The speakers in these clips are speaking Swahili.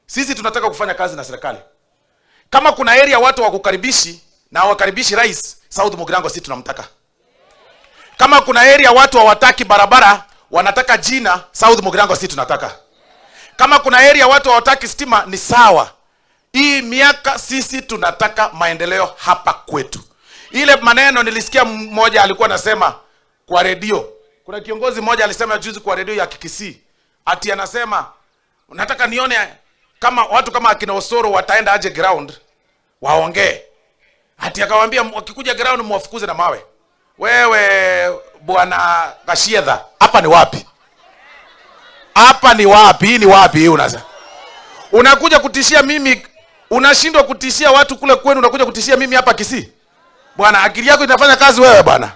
Sisi tunataka kufanya kazi na serikali. Kama kuna area watu wakukaribishi na wakaribishi rais, South Mugirango sisi tunamtaka. Kama kuna area watu hawataki barabara, wanataka jina, South Mugirango sisi tunataka. Kama kuna area watu hawataki stima, ni sawa. Hii miaka sisi tunataka maendeleo hapa kwetu. Ile maneno nilisikia mmoja alikuwa anasema kwa redio. Kuna kiongozi mmoja alisema juzi kwa redio ya Kikisii. Ati anasema nataka nione kama watu kama akina Osoro wataenda aje ground waongee. Ati akawaambia wakikuja ground muwafukuze na mawe. Wewe bwana Gashiedha, hapa ni wapi? Hapa ni wapi? Hii ni wapi hii unasema? Unakuja kutishia mimi, unashindwa kutishia watu kule kwenu, unakuja kutishia mimi hapa Kisii? Bwana, akili yako inafanya kazi wewe bwana?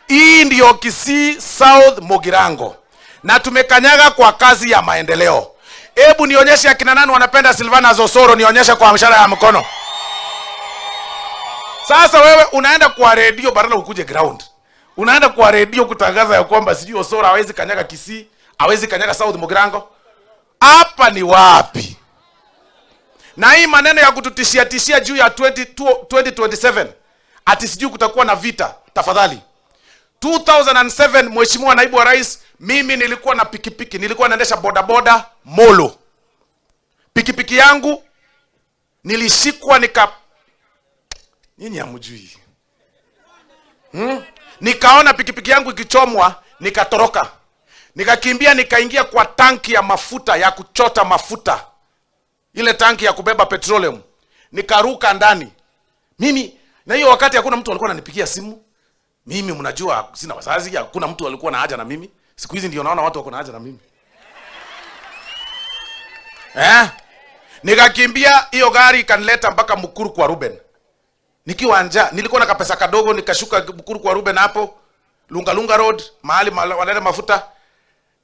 Hii ndio Kisii South Mugirango. Na tumekanyaga kwa kazi ya maendeleo. Hebu nionyeshe akina nani wanapenda Silvanus Osoro, nionyeshe kwa mshara ya mkono. Sasa wewe unaenda kwa redio badala ukuje ground. Unaenda kwa redio kutangaza ya kwamba sijui Osoro hawezi kanyaga Kisii, hawezi kanyaga South Mugirango. Hapa ni wapi? Na hii maneno ya kututishia juu ya 2027 ati sijui kutakuwa na vita, tafadhali. 2007 Mheshimiwa Naibu wa Rais, mimi nilikuwa na pikipiki, nilikuwa naendesha bodaboda Molo. Pikipiki yangu nilishikwa nyinyi hamjui. Nikaona pikipiki yangu ikichomwa, nikatoroka. Nikakimbia nikaingia kwa tanki ya mafuta ya kuchota mafuta. Ile tanki ya kubeba petroleum. Nikaruka ndani. Mimi na hiyo wakati hakuna mtu alikuwa ananipigia simu. Mimi mnajua sina wazazi, hakuna mtu alikuwa na haja na mimi. Siku hizi ndio naona watu wako na haja na mimi. Nikakimbia hiyo gari ikanileta mpaka Mukuru kwa Ruben. Nikiwa njaa, nilikuwa na kapesa kadogo, nikashuka Mukuru kwa Ruben hapo, Lunga Road, mahali wanaleta mafuta.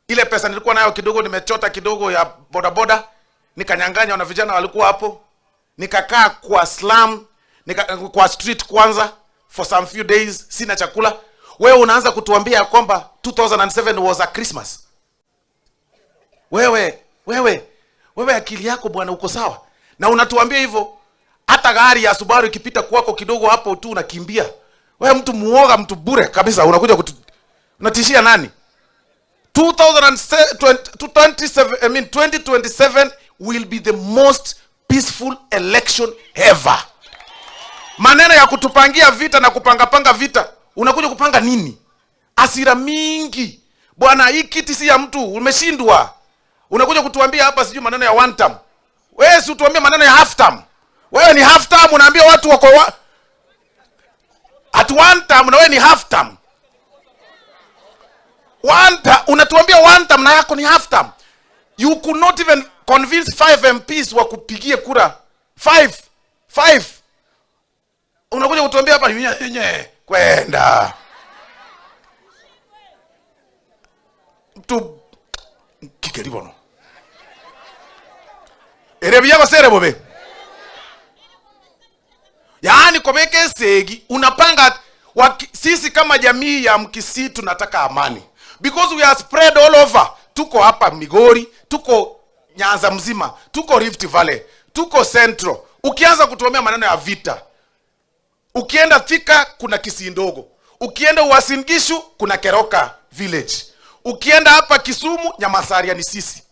Ile pesa nilikuwa nayo kidogo, nimechota kidogo ya bodaboda, nikanyang'anya na vijana walikuwa hapo. Nikakaa kwa slum, kwa street kwanza for some few days, sina chakula. Wewe unaanza kutuambia kwamba 2007 was a Christmas. Wewe akili yako bwana uko sawa? Na unatuambia hivyo, hata gari ya Subaru ikipita kwako kidogo hapo tu unakimbia. Wewe mtu muoga, mtu bure kabisa, unakuja unatishia nani? 2027 will be the most peaceful election ever. Maneno ya kutupangia vita na kupanga vita, unakuja kupanga nini? Asira mingi. Bwana, hii kiti si ya mtu, umeshindwa. Unakuja kutuambia hapa sijui maneno ya one term. Wewe si utuambie maneno ya half term. Wewe ni half term, unaambia watu wako at one term na wewe ni half term. Unatuambia one term na yako ni half term. You could not even convince 5 MPs wa kupigie kura. 5. Unakuja kutuambia hapa yenye kwenda. Mtu kikeribono. Erebiyago sere bobe. Yaani komeke segi unapanga sisi kama jamii ya Mkisii tunataka amani. Because we are spread all over. Tuko hapa Migori, tuko Nyanza mzima, tuko Rift Valley, tuko Central. Ukianza kutuomea maneno ya vita, ukienda Thika kuna Kisii ndogo, ukienda Uasin Gishu kuna Keroka village, ukienda hapa Kisumu Nyamasaria ni sisi.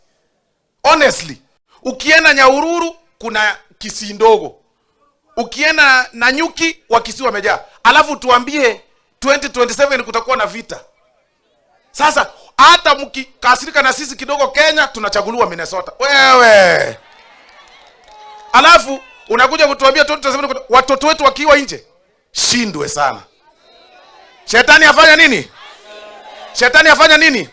Honestly, ukienda Nyahururu kuna Kisii ndogo, ukienda Nanyuki wa Kisii wamejaa. Alafu tuambie 2027 kutakuwa na vita. Sasa hata mkikasirika na sisi kidogo Kenya, tunachaguliwa Minnesota. Wewe. Alafu unakuja kutuambia 2027 watoto wetu wakiwa nje. Shindwe sana. Shetani afanya nini? Shetani afanya nini?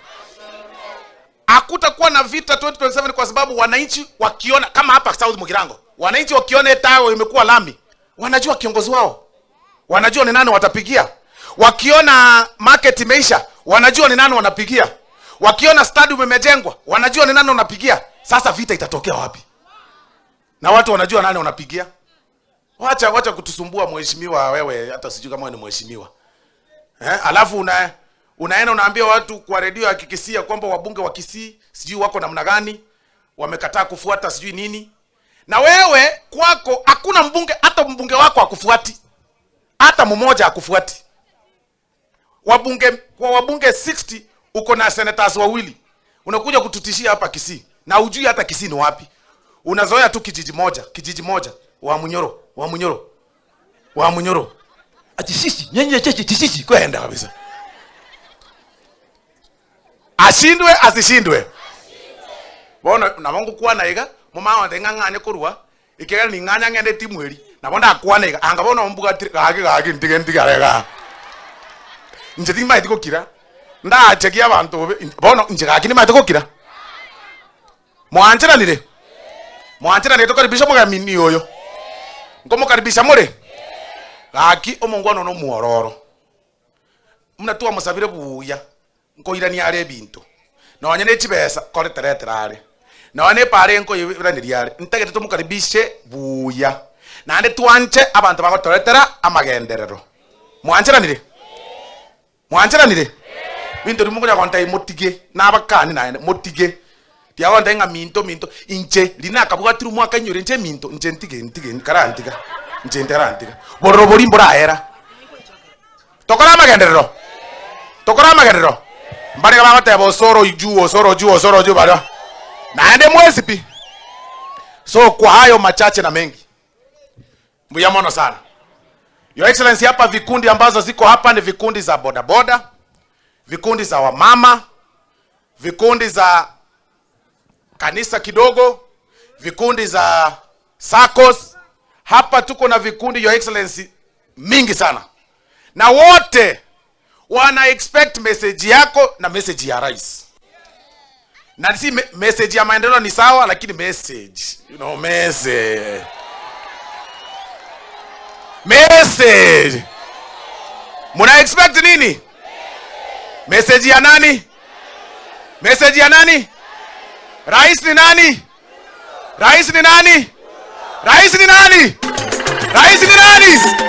Hakutakuwa na vita 2027 kwa sababu wananchi wakiona kama hapa South Mugirango. Wananchi wakiona tao imekuwa lami, wanajua kiongozi wao. Wanajua ni nani watapigia. Wakiona market imeisha, wanajua ni nani wanapigia. Wakiona stadium imejengwa, wanajua ni nani wanapigia. Sasa vita itatokea wapi? Na watu wanajua nani wanapigia. Wacha kutusumbua mheshimiwa wewe, hata sijui kama wewe ni mheshimiwa. Alafu unaenda unaambia watu kwa redio ya Kikisia kwamba wabunge wa Kisii sijui wako namna gani. wamekataa kufuata sijui nini. Na wewe kwako hakuna mbunge, hata mbunge wako hakufuati. Hata mmoja hakufuati. Wabunge 60 uko na senators wawili. Unakuja kututishia hapa Kisii. Na hujui hata Kisii ni wapi. Unazoea tu kijiji moja. Wa Munyoro. Atishishi, nyenye chechi kwenda kabisa. Ashindwe asishindwe. Bona na Mungu kuwa naiga, mama wa nganganye kurwa, ikega ni nganya ngende timweri. Na bonda kuwa naiga, anga bona ombuga gagi ndigarega. Njeti mai tikokira. Nda chekia abantu bona njega kini mai tikokira. Mwanjira nire tokaribisha mugamini oyo. Ngomo karibisha more. Gaki omongwano no muororo. Mnatua musabire buya. Nkoirani are bintu. Na wanyane chibesa kore tereterare. Na wane pare nko yirani yare. Ntegete tumukaribishe buya. Na ande tuanche abantu bako teretera amagenderero. Mwanjira nire. Bintu rimungu ya kontai motige na abakani na motige. Dia wanda nga minto inche lina kabuga tiru mwaka nyore nche minto nche ntige karantiga. Nche nterantiga. Borobori mbora era. Tokora magenderero. Mbari kama wate osoro juu bado. Na ende mwezi pi. So kwa hayo machache na mengi. Mbuya mono sana. Your Excellency, hapa vikundi ambazo ziko hapa ni vikundi za bodaboda, vikundi za wamama, vikundi za kanisa kidogo, vikundi za SACCOS. Hapa tuko na vikundi, Your Excellency, mingi sana. Na wote wana expect message yako na message ya rais. Na si message ya maendeleo ni sawa, lakini message, message. Muna expect nini? Message ya nani? Rais ni nani? Rais ni nani?